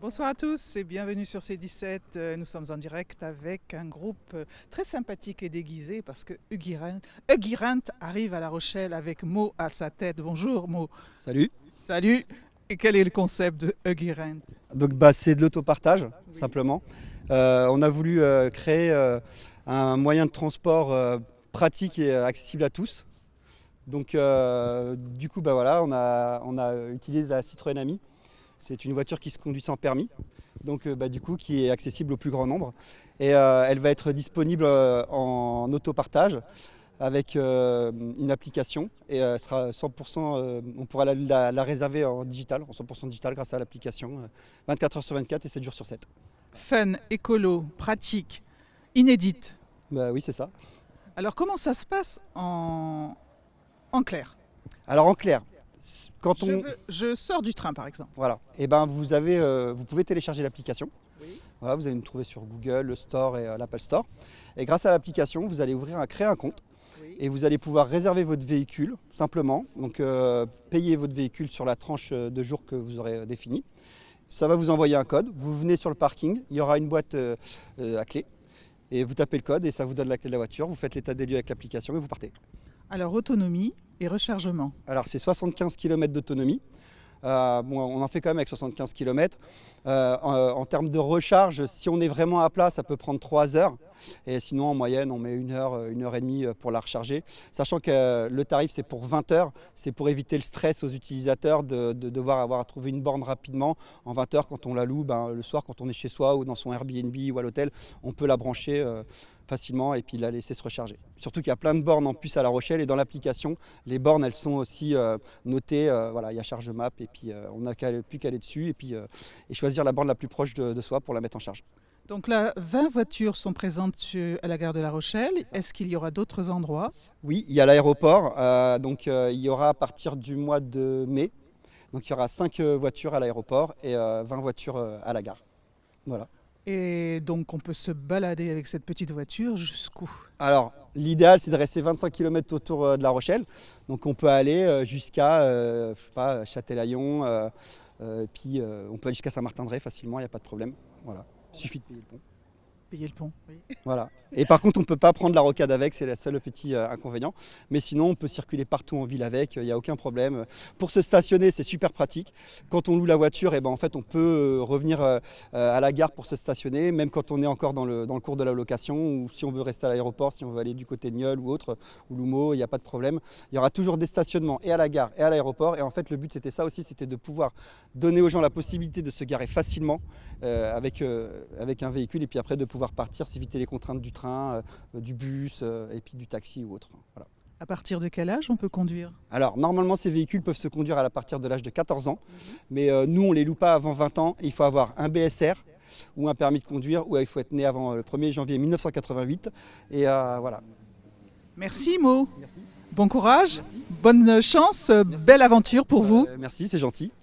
Bonsoir à tous et bienvenue sur C17. Nous sommes en direct avec un groupe très sympathique et déguisé parce que Huggy Rent arrive à La Rochelle avec Mo à sa tête. Bonjour Mo. Salut. Salut. Et quel est le concept de Huggy Rent? Donc c'est de l'autopartage, simplement. On a voulu créer un moyen de transport pratique et accessible à tous. Donc du coup voilà, on a utilisé la Citroën Ami. C'est une voiture qui se conduit sans permis, donc du coup qui est accessible au plus grand nombre. Et elle va être disponible en autopartage avec une application et sera 100%, on pourra la réserver en digital, en 100% digital grâce à l'application, 24 heures sur 24 et 7 jours sur 7. Fun, écolo, pratique, inédite. Oui, c'est ça. Alors comment ça se passe en clair? Alors en clair, quand je sors du train par exemple. Voilà, et vous pouvez télécharger l'application. Oui. Voilà, vous allez me trouver sur Google, le Store et l'Apple Store. Et grâce à l'application, vous allez créer un compte. Oui. Et vous allez pouvoir réserver votre véhicule simplement. Donc payer votre véhicule sur la tranche de jours que vous aurez définie. Ça va vous envoyer un code. Vous venez sur le parking, il y aura une boîte à clé. Et vous tapez le code et ça vous donne la clé de la voiture. Vous faites l'état des lieux avec l'application et vous partez. Alors autonomie et rechargement. Alors c'est 75 km d'autonomie. On en fait quand même avec 75 km. En termes de recharge, si on est vraiment à plat, ça peut prendre 3 heures. Et sinon, en moyenne, on met 1 heure et demie pour la recharger. Sachant que le tarif, c'est pour 20 heures. C'est pour éviter le stress aux utilisateurs de devoir avoir à trouver une borne rapidement. En 20 heures, quand on la loue, le soir, quand on est chez soi ou dans son Airbnb ou à l'hôtel, on peut la brancher facilement et puis la laisser se recharger. Surtout qu'il y a plein de bornes en plus à La Rochelle et dans l'application, les bornes elles sont aussi notées, voilà, il y a charge map et puis on n'a plus qu'à aller dessus et puis et choisir la borne la plus proche de soi pour la mettre en charge. Donc là, 20 voitures sont présentes à la gare de La Rochelle. Est-ce qu'il y aura d'autres endroits? Oui, il y a l'aéroport, il y aura à partir du mois de mai, donc il y aura 5 voitures à l'aéroport et 20 voitures à la gare. Voilà. Et donc on peut se balader avec cette petite voiture jusqu'où? Alors l'idéal c'est de rester 25 km autour de La Rochelle. Donc on peut aller jusqu'à Châtelaillon, puis on peut aller jusqu'à Saint-Martin-de-Ré facilement, il n'y a pas de problème. Voilà. Il suffit de payer le pont. Payer le pont, oui. Voilà. Et par contre on ne peut pas prendre la rocade avec, c'est le seul petit inconvénient. Mais sinon on peut circuler partout en ville avec, il n'y a aucun problème. Pour se stationner c'est super pratique. Quand on loue la voiture, en fait, on peut revenir à la gare pour se stationner, même quand on est encore dans le cours de la location, ou si on veut rester à l'aéroport, si on veut aller du côté de Nieul ou autre, ou L'Houmeau, il n'y a pas de problème. Il y aura toujours des stationnements et à la gare et à l'aéroport. Et en fait le but c'était ça aussi, c'était de pouvoir donner aux gens la possibilité de se garer facilement avec un véhicule et puis après de pouvoir partir, s'éviter les contraintes du train, du bus et puis du taxi ou autre. Voilà. À partir de quel âge on peut conduire? Alors normalement ces véhicules peuvent se conduire à partir de l'âge de 14 ans, mais nous on ne les loue pas avant 20 ans. Il faut avoir un BSR ou un permis de conduire ou il faut être né avant le 1er janvier 1988 et voilà. Merci Mo. Merci. Bon courage, merci. Bonne chance, merci. Belle aventure pour vous. Merci, c'est gentil.